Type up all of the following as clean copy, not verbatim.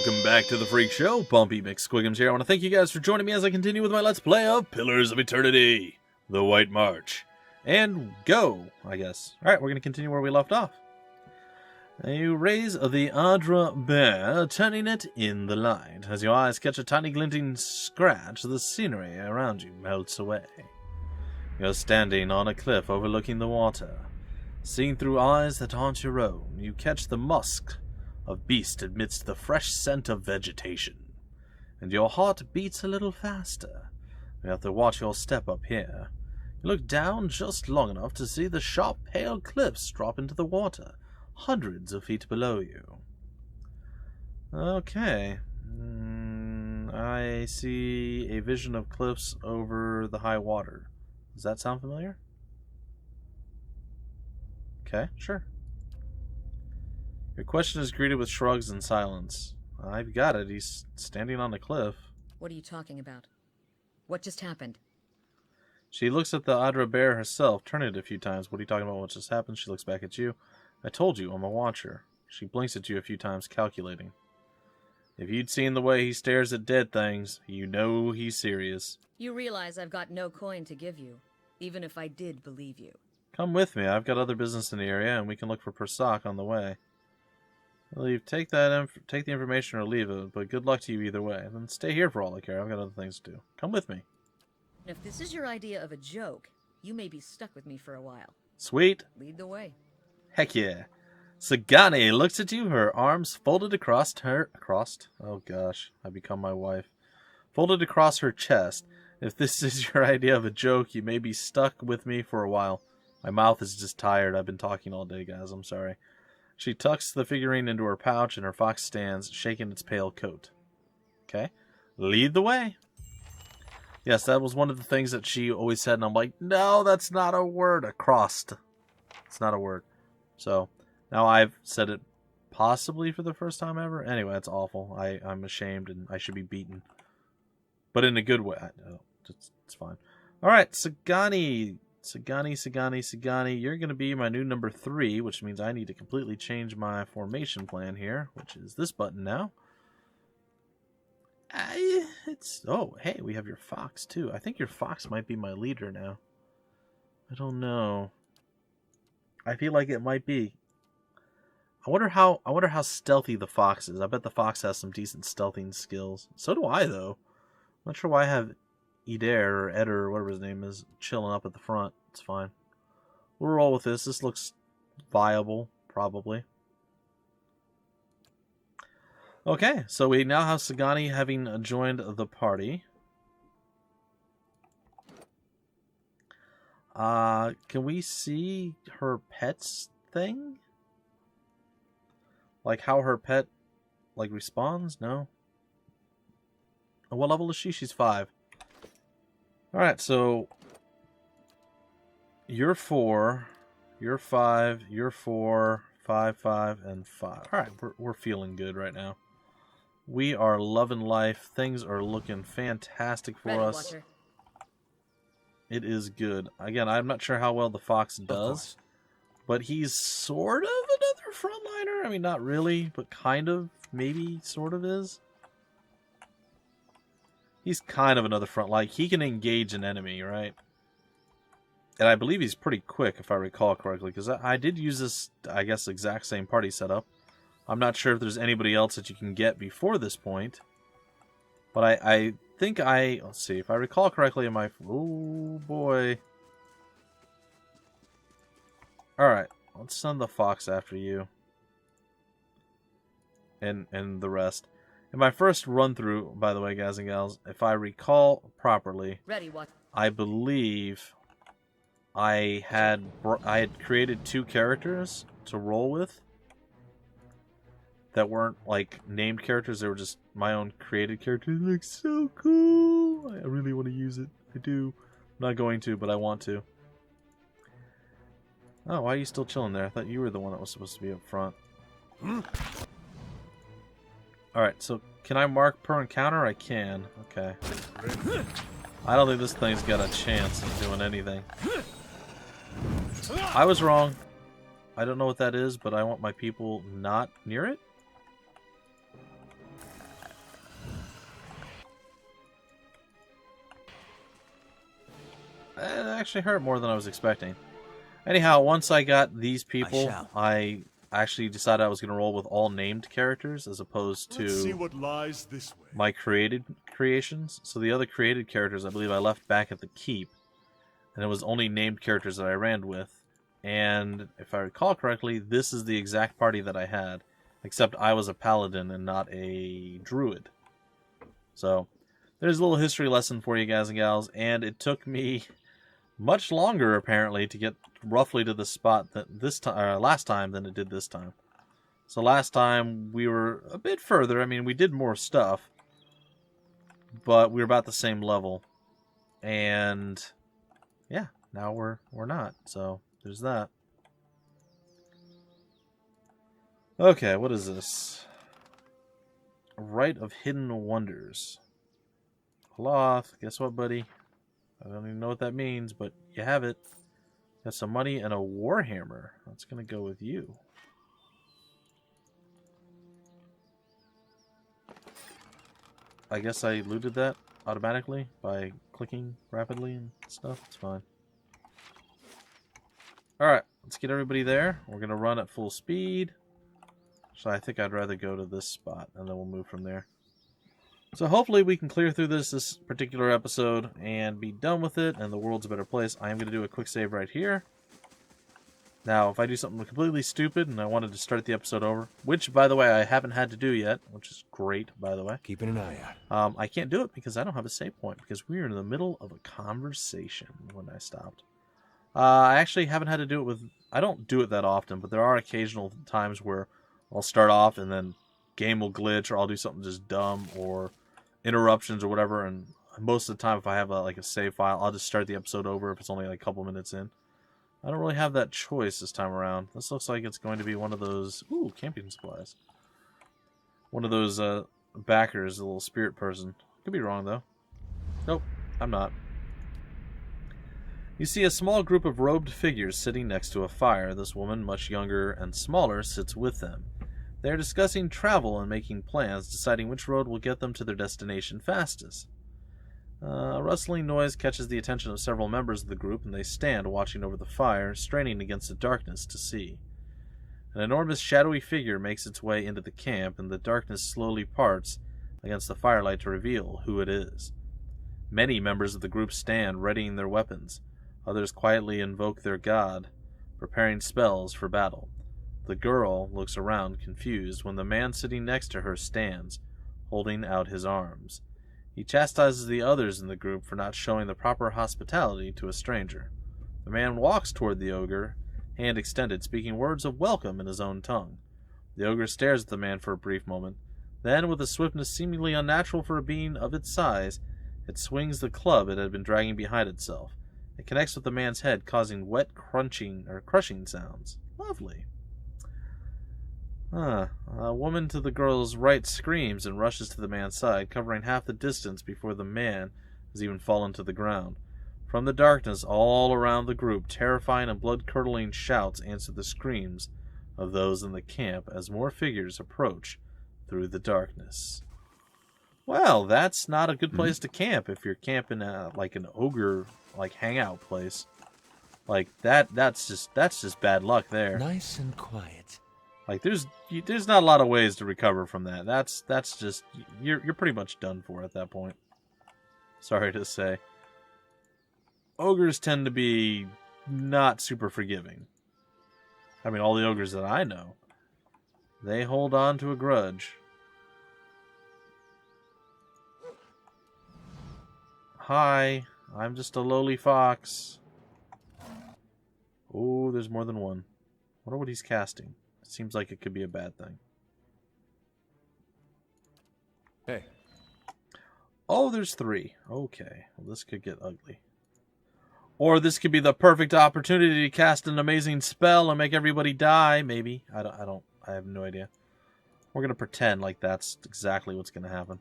Welcome back to the Freak Show. Bumpy McSquigums here. I want to thank you guys for joining me as I continue with my Let's Play of Pillars of Eternity, The White March. And go, I guess. Alright, we're going to continue where we left off. You raise the Adra bear, turning it in the light. As your eyes catch a tiny glinting scratch, the scenery around you melts away. You're standing on a cliff overlooking the water. Seeing through eyes that aren't your own, you catch the musk of beast amidst the fresh scent of vegetation, and your heart beats a little faster. You have to watch your step up here. You look down just long enough to see the sharp, pale cliffs drop into the water, hundreds of feet below you. Okay. I see a vision of cliffs over the high water. Does that sound familiar? Okay, sure. Your question is greeted with shrugs and silence. I've got it. He's standing on a cliff. What are you talking about? What just happened? She looks at the Adra bear herself, turning it a few times. What are you talking about? What just happened? She looks back at you. I told you, I'm a watcher. She blinks at you a few times, calculating. If you'd seen the way he stares at dead things, you know he's serious. You realize I've got no coin to give you, even if I did believe you. Come with me. I've got other business in the area, and we can look for Persak on the way. Take the information or leave it, but good luck to you either way. Then stay here for all I care. I've got other things to do. Come with me. If this is your idea of a joke, you may be stuck with me for a while. Sweet. Lead the way. Heck yeah. Sagani looks at you, her arms folded across her... Oh gosh, I become my wife. Folded across her chest. If this is your idea of a joke, you may be stuck with me for a while. My mouth is just tired. I've been talking all day, guys. I'm sorry. She tucks the figurine into her pouch, and her fox stands, shaking its pale coat. Okay. Lead the way. Yes, that was one of the things that she always said, and I'm like, no, that's not a word. Acrost. It's not a word. So, now I've said it possibly for the first time ever. Anyway, it's awful. I'm ashamed, and I should be beaten. But in a good way. It's fine. Alright, Sagani. Sagani, you're going to be my new number 3, which means I need to completely change my formation plan here, which is this button now. Oh, hey, we have your fox, too. I think your fox might be my leader now. I don't know. I feel like it might be. I wonder how stealthy the fox is. I bet the fox has some decent stealthing skills. So do I, though. I'm not sure why I have Eder or Eder or whatever his name is chilling up at the front. It's fine. We'll roll with this. This looks viable, probably. Okay, so we now have Sagani having joined the party. Can we see her pet's thing? Like how her pet responds? No. What level is she? She's 5. Alright, so you're 4, you're 5, you're 4, 5, 5, and 5. Alright, we're feeling good right now. We are loving life. Things are looking fantastic for us. Watcher. It is good. Again, I'm not sure how well the fox does, but he's sort of another frontliner. I mean, not really, but kind of, maybe, sort of is. He's kind of another front. Like, he can engage an enemy, right? And I believe he's pretty quick, if I recall correctly, because I did use this, I guess, exact same party setup. I'm not sure if there's anybody else that you can get before this point. But I think let's see, if I recall correctly in my... Oh, boy. Alright, let's send the fox after you. And the rest. In my first run-through, by the way, guys and gals, if I recall properly, I believe I had created 2 characters to roll with that weren't, like, named characters. They were just my own created characters. It looks so cool! I really want to use it. I do. I'm not going to, but I want to. Oh, why are you still chilling there? I thought you were the one that was supposed to be up front. Alright, so can I mark per encounter? I can. Okay. I don't think this thing's got a chance of doing anything. I was wrong. I don't know what that is, but I want my people not near it. It actually hurt more than I was expecting. Anyhow, once I got these people, I actually decided I was going to roll with all named characters as opposed to my creations. So the other created characters, I believe I left back at the keep, and it was only named characters that I ran with. And if I recall correctly, this is the exact party that I had, except I was a paladin and not a druid. So there's a little history lesson for you guys and gals, and it took me much longer apparently to get roughly to the spot that last time than it did this time. So last time we were a bit further. I mean, we did more stuff, but we were about the same level, and yeah, now we're not. So there's that. Okay, what is this? Rite of Hidden Wonders. Cloth. Guess what, buddy? I don't even know what that means, but you have it. Got some money and a warhammer. That's going to go with you. I guess I looted that automatically by clicking rapidly and stuff. It's fine. Alright, let's get everybody there. We're going to run at full speed. So I think I'd rather go to this spot, and then we'll move from there. So hopefully we can clear through this particular episode and be done with it, and the world's a better place. I am going to do a quick save right here. Now, if I do something completely stupid and I wanted to start the episode over, which, by the way, I haven't had to do yet, which is great, by the way. Keeping an eye out. I can't do it because I don't have a save point, because we are in the middle of a conversation when I stopped. I actually haven't had to do it with... I don't do it that often, but there are occasional times where I'll start off and then game will glitch, or I'll do something just dumb, or interruptions or whatever, and most of the time if I have like a save file, I'll just start the episode over if it's only like a couple minutes in. I don't really have that choice this time around. This looks like it's going to be one of those... Ooh, camping supplies. One of those backers, a little spirit person. Could be wrong, though. Nope, I'm not. You see a small group of robed figures sitting next to a fire. This woman, much younger and smaller, sits with them. They are discussing travel and making plans, deciding which road will get them to their destination fastest. A rustling noise catches the attention of several members of the group, and they stand watching over the fire, straining against the darkness to see. An enormous shadowy figure makes its way into the camp, and the darkness slowly parts against the firelight to reveal who it is. Many members of the group stand, readying their weapons. Others quietly invoke their god, preparing spells for battle. The girl looks around, confused, when the man sitting next to her stands, holding out his arms. He chastises the others in the group for not showing the proper hospitality to a stranger. The man walks toward the ogre, hand extended, speaking words of welcome in his own tongue. The ogre stares at the man for a brief moment. Then, with a swiftness seemingly unnatural for a being of its size, it swings the club it had been dragging behind itself. It connects with the man's head, causing wet crushing sounds. Lovely. A woman to the girl's right screams and rushes to the man's side, covering half the distance before the man has even fallen to the ground. From the darkness all around the group, terrifying and blood-curdling shouts answer the screams of those in the camp as more figures approach through the darkness. Well, that's not a good place to camp if you're camping like an ogre hangout place. Like that's just bad luck there. Nice and quiet. Like there's not a lot of ways to recover from that. That's just you're pretty much done for at that point. Sorry to say. Ogres tend to be not super forgiving. I mean, all the ogres that I know, they hold on to a grudge. Hi, I'm just a lowly fox. Oh, there's more than one. I wonder what he's casting. Seems like it could be a bad thing. Hey. Oh, there's 3. Okay. Well, this could get ugly. Or this could be the perfect opportunity to cast an amazing spell and make everybody die, maybe. I have no idea. We're going to pretend like that's exactly what's going to happen.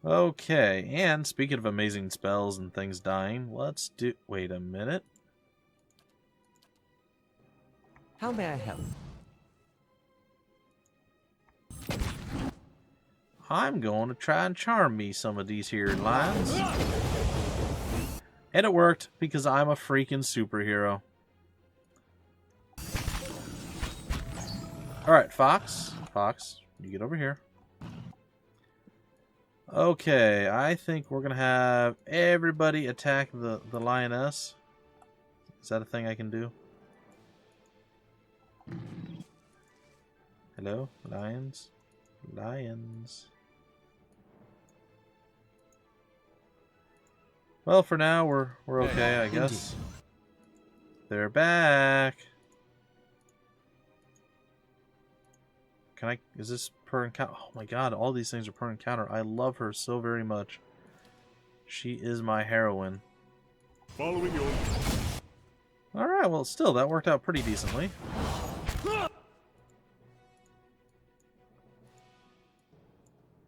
Okay, and speaking of amazing spells and things dying, let's do... Wait a minute. How may I help? I'm going to try and charm me some of these here lines. And it worked because I'm a freaking superhero. Alright, Fox. Fox, you get over here. Okay, I think we're going to have everybody attack the lioness. Is that a thing I can do? Hello? Lions? Lions. Well, for now, we're okay, I guess. They're back. Can I... Is this per encounter? Oh my god, all these things are per encounter. I love her so very much. She is my heroine. Following your... Alright, well, still, that worked out pretty decently.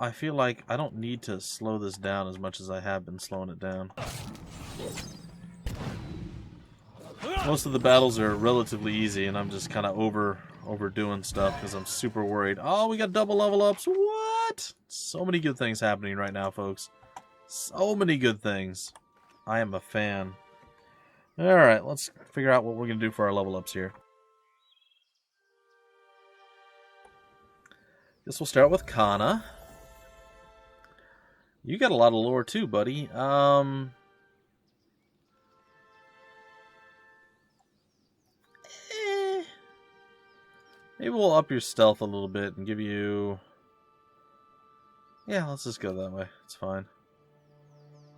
I feel like I don't need to slow this down as much as I have been slowing it down. Most of the battles are relatively easy, and I'm just kind of overdoing stuff because I'm super worried. Oh, we got double level ups. What? So many good things happening right now, folks. So many good things. I am a fan. Alright, let's figure out what we're going to do for our level ups here. Guess we'll start with Kana. You got a lot of lore too, buddy. Maybe we'll up your stealth a little bit and give you... Yeah, let's just go that way. It's fine.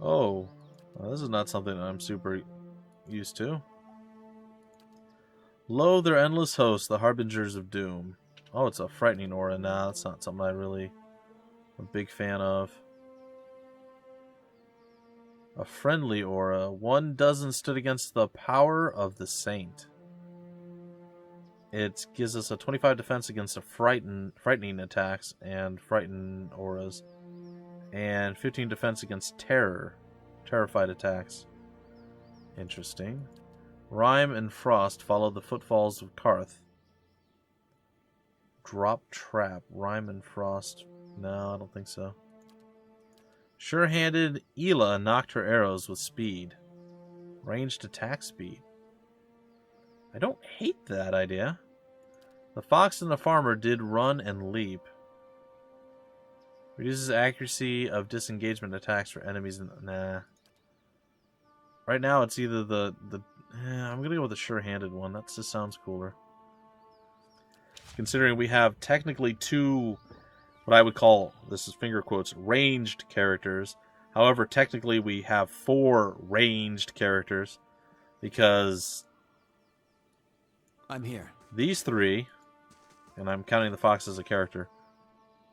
Oh, well, this is not something I'm super used to. Lo, their endless host, the harbingers of doom. Oh, it's a frightening aura. Nah, that's not something I really am a big fan of. A friendly aura. 1 stood against the power of the saint. It gives us a 25 defense against a frightening attacks and frightened auras. And 15 defense against terrified attacks. Interesting. Rime and Frost follow the footfalls of Karth. Drop Trap. Rime and Frost. No, I don't think so. Sure-handed Ela knocked her arrows with speed. Ranged attack speed. I don't hate that idea. The fox and the farmer did run and leap. Reduces accuracy of disengagement attacks for enemies. Nah. Right now it's either I'm going to go with the sure-handed one. That just sounds cooler. Considering we have technically 2... what I would call, this is finger quotes, ranged characters. However, technically we have 4 ranged characters because I'm here. These 3, and I'm counting the fox as a character,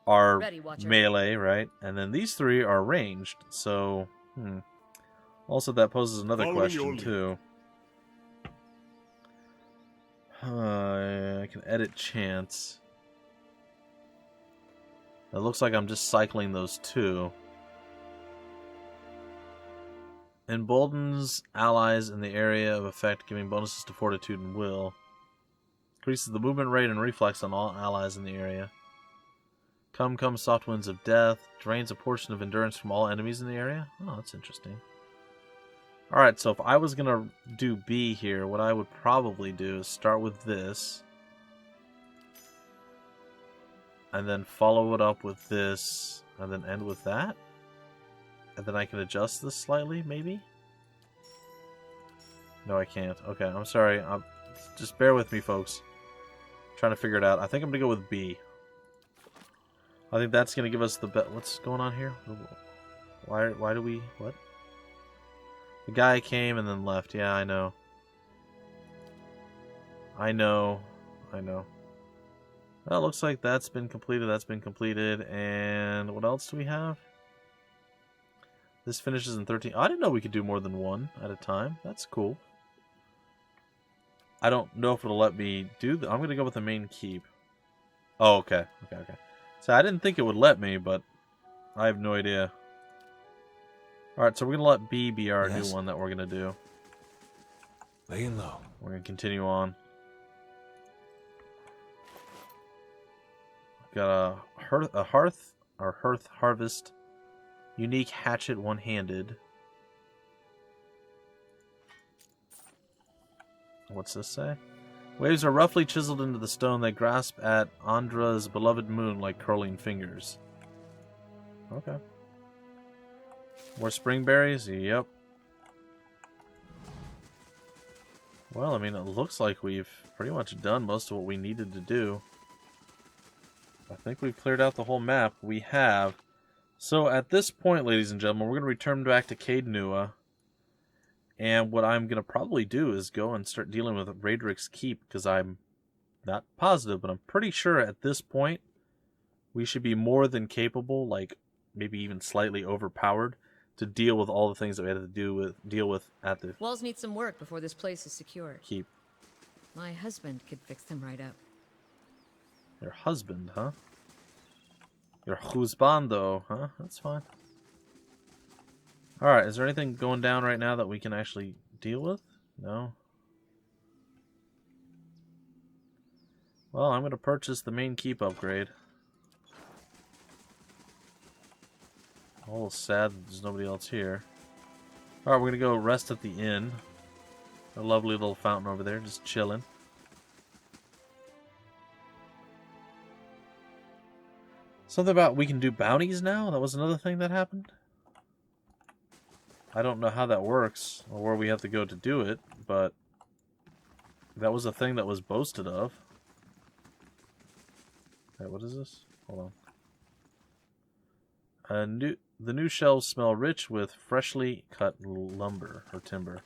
are melee, right? And then these 3 are ranged. So, also that poses another question too. I can edit chance. It looks like I'm just cycling those 2. Emboldens allies in the area of effect, giving bonuses to fortitude and will. Increases the movement rate and reflex on all allies in the area. Come, soft winds of death. Drains a portion of endurance from all enemies in the area. Oh, that's interesting. Alright, so if I was going to do B here, what I would probably do is start with this. And then follow it up with this, and then end with that. And then I can adjust this slightly, maybe? No, I can't. Okay, I'm sorry. Just bear with me, folks. I'm trying to figure it out. I think I'm going to go with B. I think that's going to give us the best... What's going on here? Why do we... What? The guy came and then left. Yeah, I know. I know. Well, it looks like that's been completed. And what else do we have? This finishes in 13. Oh, I didn't know we could do more than 1 at a time. That's cool. I don't know if it'll let me do that. I'm going to go with the main keep. Oh, okay. So I didn't think it would let me, but I have no idea. Alright, so we're going to let B be our new one that we're going to do. Laying low. We're going to continue on. Got a hearth harvest, unique hatchet one-handed. What's this say? Waves are roughly chiseled into the stone. They grasp at Andra's beloved moon like curling fingers. Okay. More spring berries? Yep. Well, I mean, it looks like we've pretty much done most of what we needed to do. I think we've cleared out the whole map. We have. So at this point, ladies and gentlemen, we're going to return back to Caed Nua. And what I'm going to probably do is go and start dealing with Raedric's Keep, because I'm not positive, but I'm pretty sure at this point we should be more than capable, like maybe even slightly overpowered, to deal with all the things that we had to deal with at the Walls need some work before this place is secured. Keep. My husband could fix them right up. Your husband, huh? Your husbando, huh? That's fine. Alright, is there anything going down right now that we can actually deal with? No? Well, I'm going to purchase the main keep upgrade. A little sad that there's nobody else here. Alright, we're going to go rest at the inn. A lovely little fountain over there, just chilling. Something about we can do bounties now? That was another thing that happened? I don't know how that works, or where we have to go to do it, but that was a thing that was boasted of. Hey, what is this? Hold on. The new shelves smell rich with freshly cut lumber, or timber.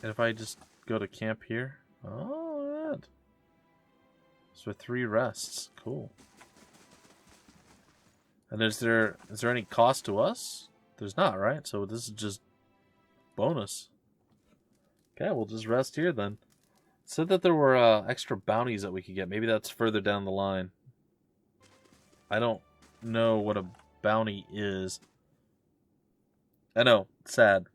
And if I just go to camp here... Oh, look at that. So 3 rests. Cool. And is there any cost to us? There's not, right? So this is just bonus. Okay, we'll just rest here then. It said that there were extra bounties that we could get. Maybe that's further down the line. I don't know what a bounty is. I know, it's sad.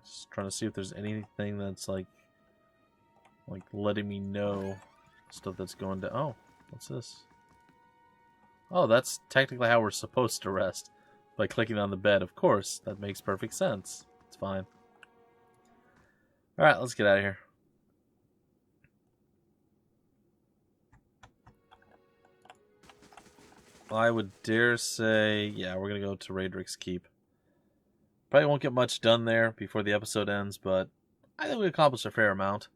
Just trying to see if there's anything that's like letting me know stuff that's going down. Oh, what's this? Oh, that's technically how we're supposed to rest. By clicking on the bed. Of course, that makes perfect sense. It's fine. Alright, let's get out of here. I would dare say, yeah, we're going to go to Raedric's Keep. Probably won't get much done there before the episode ends, but I think we accomplished a fair amount.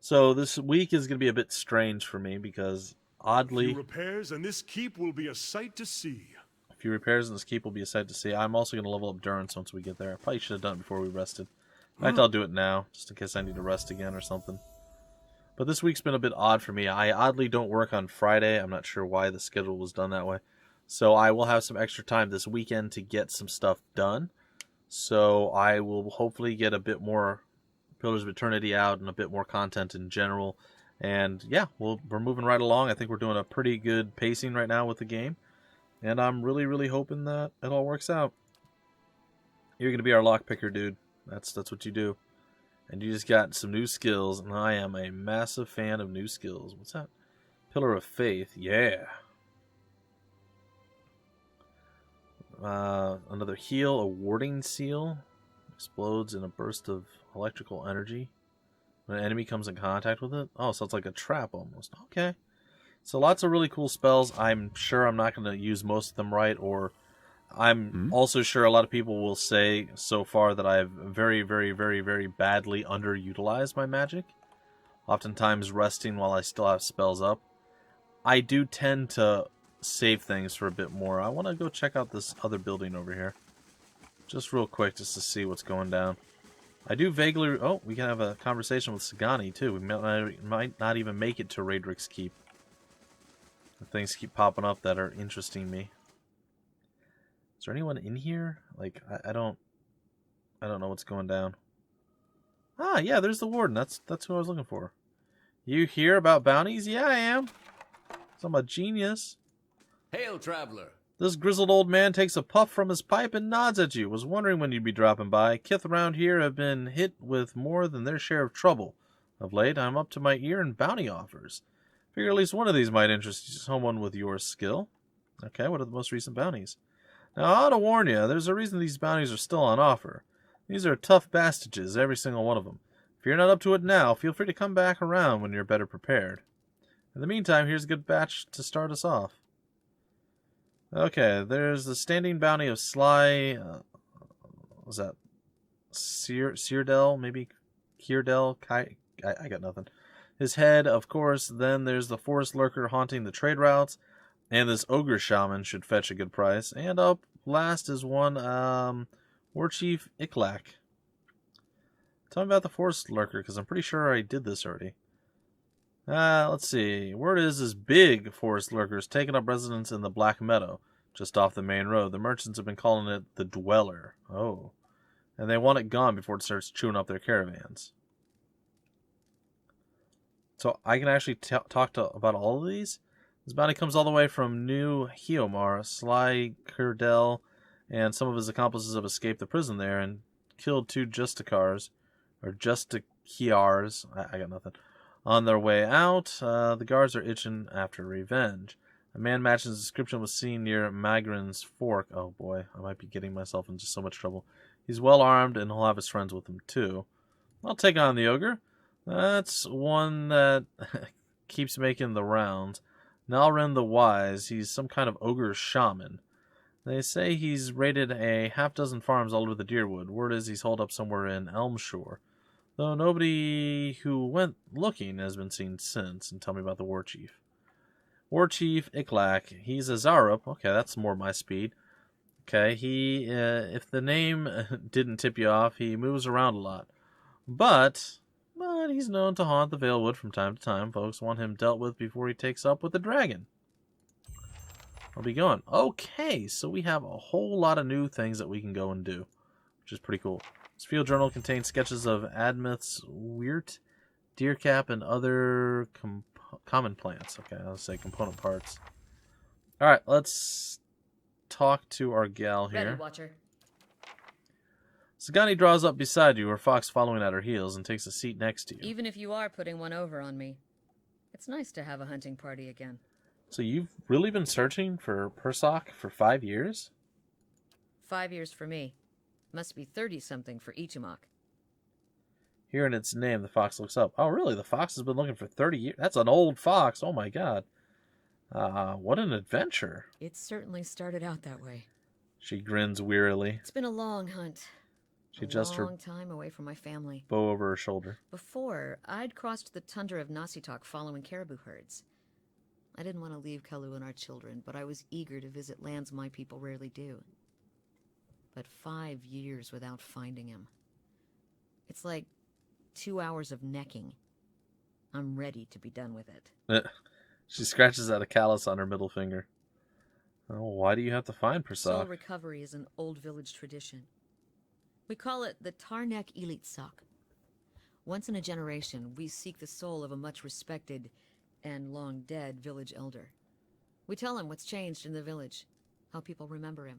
So this week is going to be a bit strange for me because, oddly... Few repairs and this keep will be a sight to see. A few repairs and this keep will be a sight to see. I'm also going to level up Durance once we get there. I probably should have done it before we rested. In fact, I'll do it now, just in case I need to rest again or something. But this week's been a bit odd for me. I oddly don't work on Friday. I'm not sure why the schedule was done that way. So I will have some extra time this weekend to get some stuff done. So I will hopefully get a bit more Pillars of Eternity out and a bit more content in general. And yeah, we're moving right along. I think we're doing a pretty good pacing right now with the game. And I'm really, really hoping that it all works out. You're going to be our lockpicker, dude. That's what you do. And you just got some new skills, and I am a massive fan of new skills. What's that? Pillar of Faith. Yeah. Another heal, a warding seal. Explodes in a burst of electrical energy when an enemy comes in contact with it. Oh, so it's like a trap almost. Okay. So lots of really cool spells. I'm sure I'm not going to use most of them right, or I'm also sure a lot of people will say so far that I've very, very, very, very badly underutilized my magic. Oftentimes resting while I still have spells up. I do tend to save things for a bit more. I want to go check out this other building over here. Just real quick, just to see what's going down. I do vaguely... Oh, we can have a conversation with Sagani, too. We might not even make it to Raedric's Keep. Things keep popping up that are interesting me. Is there anyone in here? Like, I don't know what's going down. Ah, yeah, there's the warden. That's who I was looking for. You hear about bounties? Yeah, I am. So I'm a genius. Hail, traveler. This grizzled old man takes a puff from his pipe and nods at you. Was wondering when you'd be dropping by. Kith around here have been hit with more than their share of trouble. Of late, I'm up to my ear in bounty offers. Figure at least one of these might interest someone with your skill. Okay, what are the most recent bounties? Now, I ought to warn you, there's a reason these bounties are still on offer. These are tough bastages, every single one of them. If you're not up to it now, feel free to come back around when you're better prepared. In the meantime, here's a good batch to start us off. Okay, there's the standing bounty of Sly... what was that? Seardell, maybe? Kierdell? I got nothing. His head, of course. Then there's the forest lurker haunting the trade routes. And this ogre shaman should fetch a good price. And up last is one, War Chief Itumaak. Tell me about the forest lurker, because I'm pretty sure I did this already. Let's see. Word is this big forest lurker is taking up residence in the Black Meadow, just off the main road. The merchants have been calling it the Dweller. Oh. And they want it gone before it starts chewing up their caravans. So I can actually talk about all of these? This bounty comes all the way from New Hiomar. Sly Kierdell and some of his accomplices have escaped the prison there and killed 2 Justicars, or Justikiars, I got nothing. On their way out, the guards are itching after revenge. A man matching his description was seen near Magrin's Fork. Oh boy, I might be getting myself into so much trouble. He's well armed and he'll have his friends with him too. I'll take on the ogre. That's one that keeps making the rounds. Nalrin the Wise, he's some kind of ogre shaman. They say he's raided a half-dozen farms all over the Deerwood. Word is he's holed up somewhere in Elmshore. Though nobody who went looking has been seen since. And tell me about the War Chief. War Chief Itumaak, he's a Zarup. Okay, that's more my speed. Okay, he, if the name didn't tip you off, he moves around a lot. But he's known to haunt the Valewood from time to time. Folks want him dealt with before he takes up with the dragon. I'll be going. Okay, so we have a whole lot of new things that we can go and do, which is pretty cool. This field journal contains sketches of Admith's Weird, Deercap, and other common plants. Okay, I'll say component parts. Alright, let's talk to our gal here. Ready, Watcher. Sagani draws up beside you, her fox following at her heels, and takes a seat next to you. Even if you are putting one over on me, it's nice to have a hunting party again. So you've really been searching for Persock for 5 years? 5 years for me. Must be 30-something for Itumaak. Hearing its name, the fox looks up. Oh, really? The fox has been looking for 30 years? That's an old fox. Oh, my God. What an adventure. It certainly started out that way. She grins wearily. It's been a long hunt. She adjusts her long time away from my family. bow over her shoulder. Before, I'd crossed the tundra of Nasitok following caribou herds. I didn't want to leave Kalu and our children, but I was eager to visit lands my people rarely do. But 5 years without finding him. It's like 2 hours of necking. I'm ready to be done with it. She scratches at a callus on her middle finger. Oh, why do you have to find Soul Persock? recovery is an old village tradition. We call it the Tarnek Elitsak. Once in a generation, we seek the soul of a much respected and long dead village elder. We tell him what's changed in the village, how people remember him.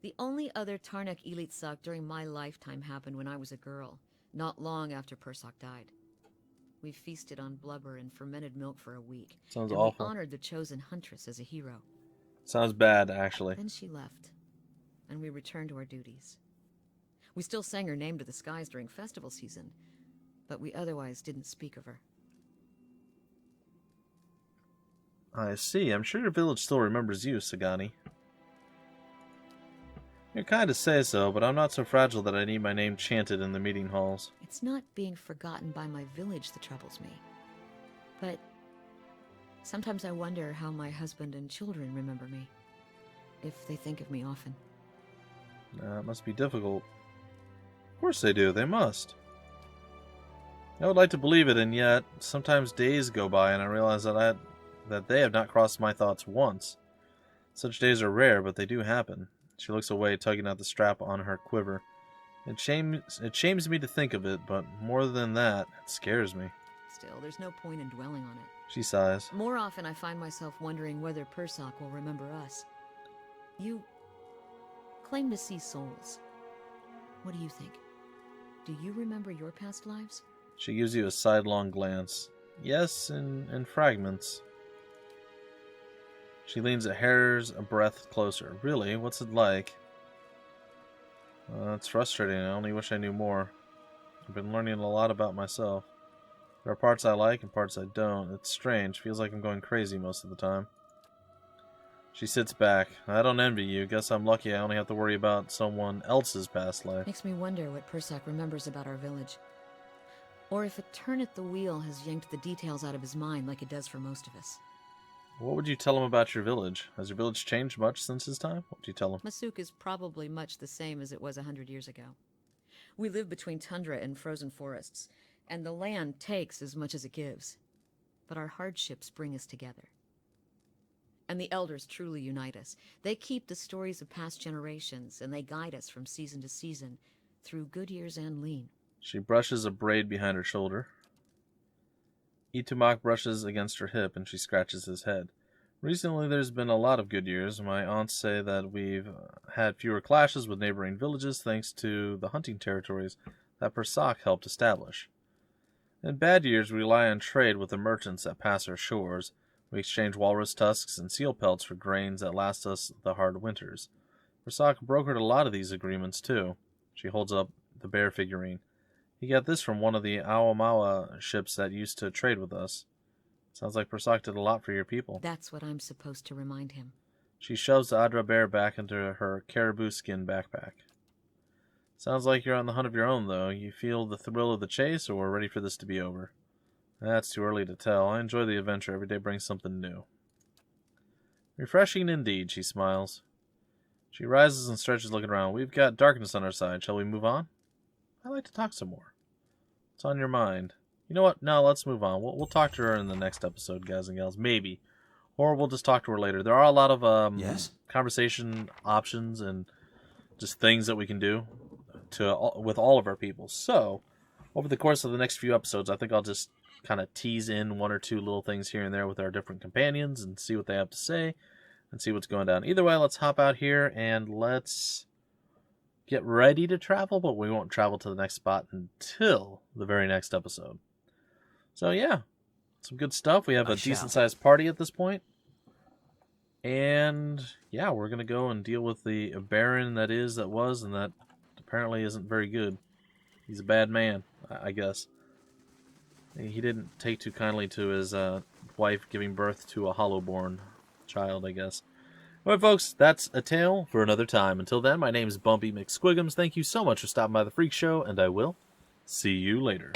The only other Tarnek Elitsak during my lifetime happened when I was a girl, not long after Persock died. We feasted on blubber and fermented milk for a week. Sounds and awful. We honored the chosen huntress as a hero. Sounds bad, actually. Then she left, and we returned to our duties. We still sang her name to the skies during festival season, but we otherwise didn't speak of her. I see. I'm sure your village still remembers you, Sagani. You kind of say so, but I'm not so fragile that I need my name chanted in the meeting halls. It's not being forgotten by my village that troubles me. But sometimes I wonder how my husband and children remember me, if they think of me often. It must be difficult. Of course they do. They must. I would like to believe it, and yet sometimes days go by and I realize that they have not crossed my thoughts once. Such days are rare, but they do happen. She looks away, tugging at the strap on her quiver. It shames me to think of it, but more than that, it scares me. Still, there's no point in dwelling on it. She sighs. More often I find myself wondering whether Persock will remember us. You claim to see souls. What do you think? Do you remember your past lives? She gives you a sidelong glance. Yes, in fragments. She leans a hair's breadth closer. Really? What's it like? It's frustrating. I only wish I knew more. I've been learning a lot about myself. There are parts I like and parts I don't. It's strange. Feels like I'm going crazy most of the time. She sits back. I don't envy you. Guess I'm lucky I only have to worry about someone else's past life. Makes me wonder what Persak remembers about our village. Or if a turn at the wheel has yanked the details out of his mind like it does for most of us. What would you tell him about your village? Has your village changed much since his time? What would you tell him? Masuk is probably much the same as it was 100 years ago. We live between tundra and frozen forests, and the land takes as much as it gives. But our hardships bring us together. And the elders truly unite us. They keep the stories of past generations, and they guide us from season to season, through good years and lean. She brushes a braid behind her shoulder. Itumaak brushes against her hip, and she scratches his head. Recently, there's been a lot of good years. My aunts say that we've had fewer clashes with neighboring villages thanks to the hunting territories that Persak helped establish. In bad years, we rely on trade with the merchants that pass our shores. We exchange walrus tusks and seal pelts for grains that last us the hard winters. Persak brokered a lot of these agreements, too. She holds up the bear figurine. He got this from one of the Awamawa ships that used to trade with us. Sounds like Persak did a lot for your people. That's what I'm supposed to remind him. She shoves the Adra bear back into her caribou skin backpack. Sounds like you're on the hunt of your own, though. You feel the thrill of the chase, or ready for this to be over? That's too early to tell. I enjoy the adventure. Every day brings something new. Refreshing indeed, she smiles. She rises and stretches, looking around. We've got darkness on our side. Shall we move on? I'd like to talk some more. What's on your mind? You know what? No, let's move on. We'll talk to her in the next episode, guys and gals. Maybe. Or we'll just talk to her later. There are a lot of conversation options and just things that we can do with all of our people. So, over the course of the next few episodes, I think I'll just kind of tease in one or two little things here and there with our different companions and see what they have to say and see what's going down. Either way, let's hop out here and let's get ready to travel, but we won't travel to the next spot until the very next episode. So yeah, some good stuff. We have a decent-sized party at this point. And yeah, we're going to go and deal with the Baron that was, and that apparently isn't very good. He's a bad man, I guess. He didn't take too kindly to his wife giving birth to a Hollowborn child, I guess. All right, folks, that's a tale for another time. Until then, my name is Bumpy McSquigums. Thank you so much for stopping by the Freak Show, and I will see you later.